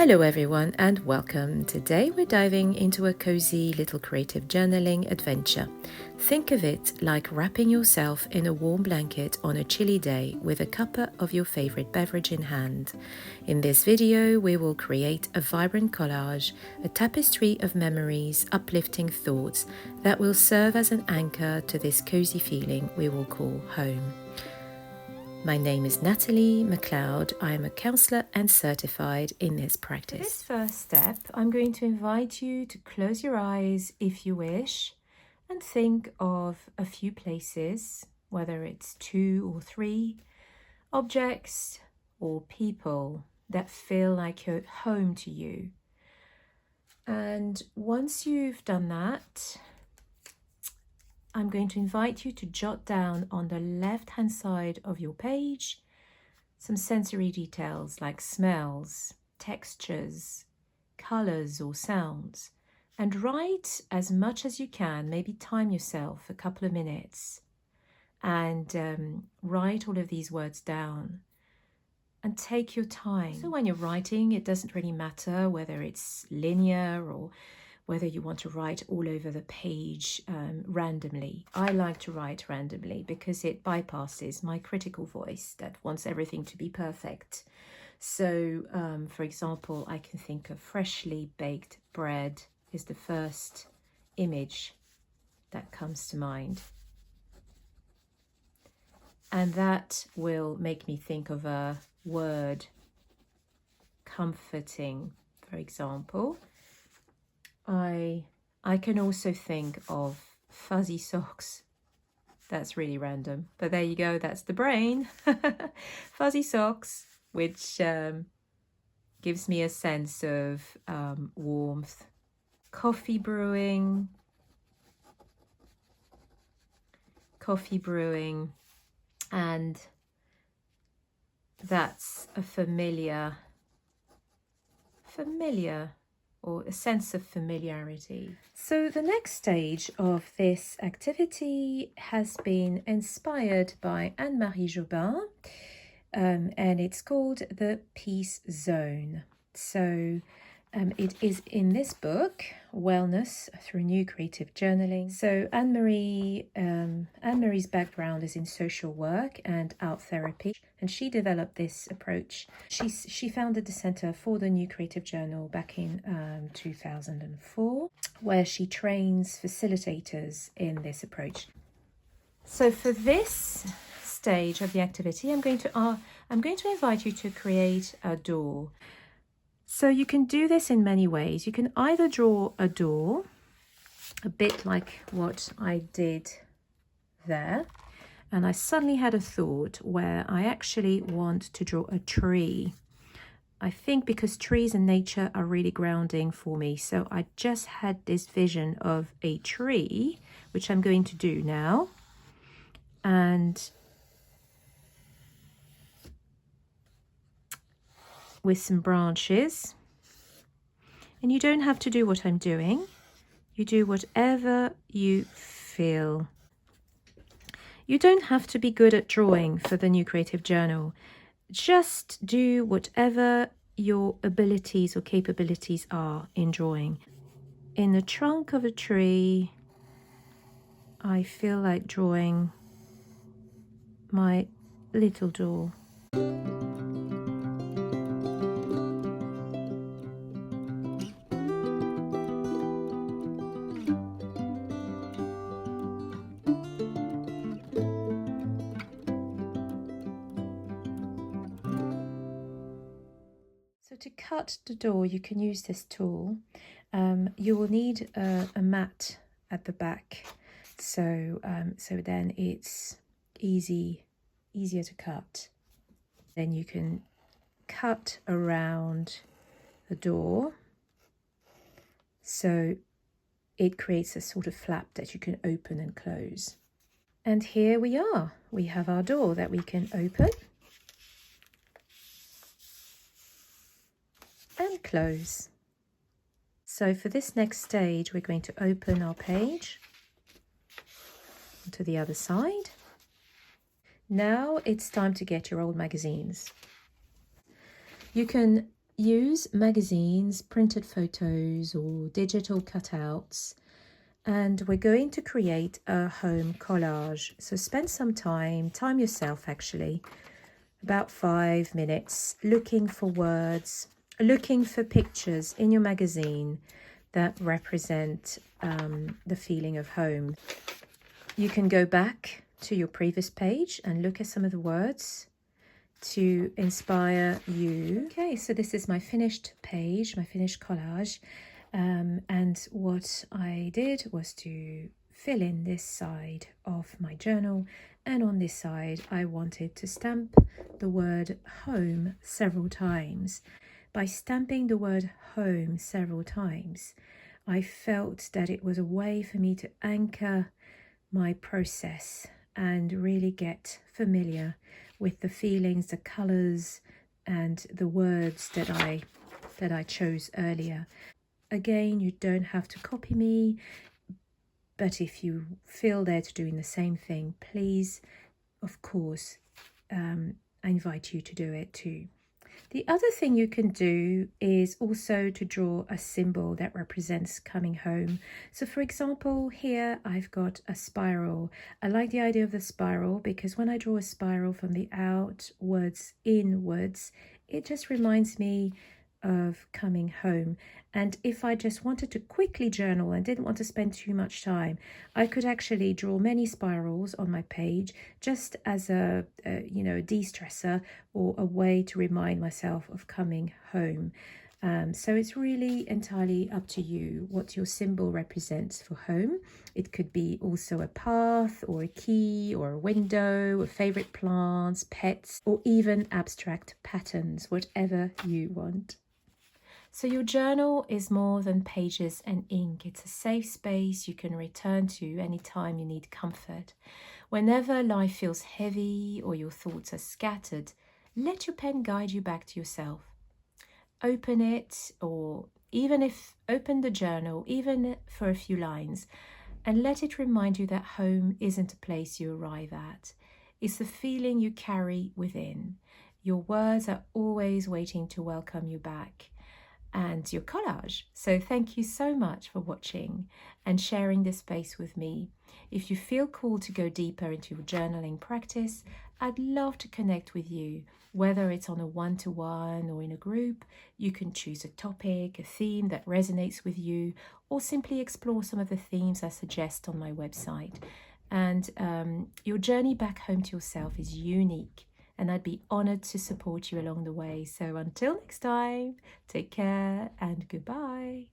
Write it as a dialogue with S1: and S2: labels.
S1: Hello everyone and welcome. Today we're diving into a cozy little creative journaling adventure. Think of it like wrapping yourself in a warm blanket on a chilly day with a cuppa of your favorite beverage in hand. In this video we will create a vibrant collage, a tapestry of memories, uplifting thoughts that will serve as an anchor to this cozy feeling we will call home. My name is Natalie McLeod. I am a counsellor and certified in this practice. For this first step, I'm going to invite you to close your eyes if you wish and think of a few places, whether it's 2 or 3 objects or people that feel like you're at home to you. And once you've done that, I'm going to invite you to jot down on the left-hand side of your page some sensory details like smells, textures, colors or sounds, and write as much as you can, maybe time yourself a couple of minutes and write all of these words down and take your time. So when you're writing, it doesn't really matter whether it's linear or whether you want to write all over the page randomly. I like to write randomly because it bypasses my critical voice that wants everything to be perfect. So, for example, I can think of freshly baked bread is the first image that comes to mind. And that will make me think of a word, comforting, for example. I can also think of fuzzy socks. That's really random, but there you go, that's the brain. Fuzzy socks, which gives me a sense of warmth. Coffee brewing, and that's a familiar or a sense of familiarity. So the next stage of this activity has been inspired by Anne-Marie Jobin, and it's called the Peace Zone. So it is in this book, Wellness Through New Creative Journaling. So Anne-Marie's background is in social work and art therapy, and she developed this approach. She founded the Center for the New Creative Journal back in 2004, where she trains facilitators in this approach. So for this stage of the activity, I'm going to invite you to create a door. So you can do this in many ways. You can either draw a door, a bit like what I did there. And I suddenly had a thought where I actually want to draw a tree. I think because trees and nature are really grounding for me. So I just had this vision of a tree, which I'm going to do now. And with some branches. And you don't have to do what I'm doing. You do whatever you feel. You don't have to be good at drawing for the New Creative Journal. Just do whatever your abilities or capabilities are in drawing. In the trunk of a tree, I feel like drawing my little door. So to cut the door, you can use this tool. You will need a mat at the back, so then it's easier to cut. Then you can cut around the door, so it creates a sort of flap that you can open and close. And here we are. We have our door that we can open and close. So for this next stage, we're going to open our page to the other side. Now it's time to get your old magazines. You can Use magazines, printed photos, or digital cutouts, and we're going to create a home collage. So spend some time yourself actually, about 5 minutes, looking for words, looking for pictures in your magazine that represent the feeling of home. You can go back to your previous page and look at some of the words to inspire you. Okay, so this is my finished page, my finished collage. And what I did was to fill in this side of my journal, and on this side I wanted to stamp the word home several times. By stamping the word home several times, I felt that it was a way for me to anchor my process and really get familiar with the feelings, the colors, and the words that I chose earlier. Again, you don't have to copy me, but if you feel that doing the same thing, please, of course, I invite you to do it too. The other thing you can do is also to draw a symbol that represents coming home. So for example, here I've got a spiral. I like the idea of the spiral because when I draw a spiral from the outwards inwards, it just reminds me of coming home. And if I just wanted to quickly journal and didn't want to spend too much time, I could actually draw many spirals on my page just as a de-stressor or a way to remind myself of coming home. So it's really entirely up to you what your symbol represents for home. It could be also a path or a key or a window, or favorite plants, pets, or even abstract patterns, whatever you want. So your journal is more than pages and ink. It's a safe space you can return to anytime you need comfort. Whenever life feels heavy or your thoughts are scattered, let your pen guide you back to yourself. Open it, or open the journal, even for a few lines, and let it remind you that home isn't a place you arrive at. It's the feeling you carry within. Your words are always waiting to welcome you back, and your collage. So thank you so much for watching and sharing this space with me. If you feel called to go deeper into your journaling practice, I'd love to connect with you, whether it's on a one-to-one or in a group. You can choose a topic, a theme that resonates with you, or simply explore some of the themes I suggest on my website. And your journey back home to yourself is unique, and I'd be honored to support you along the way. So until next time, take care and goodbye.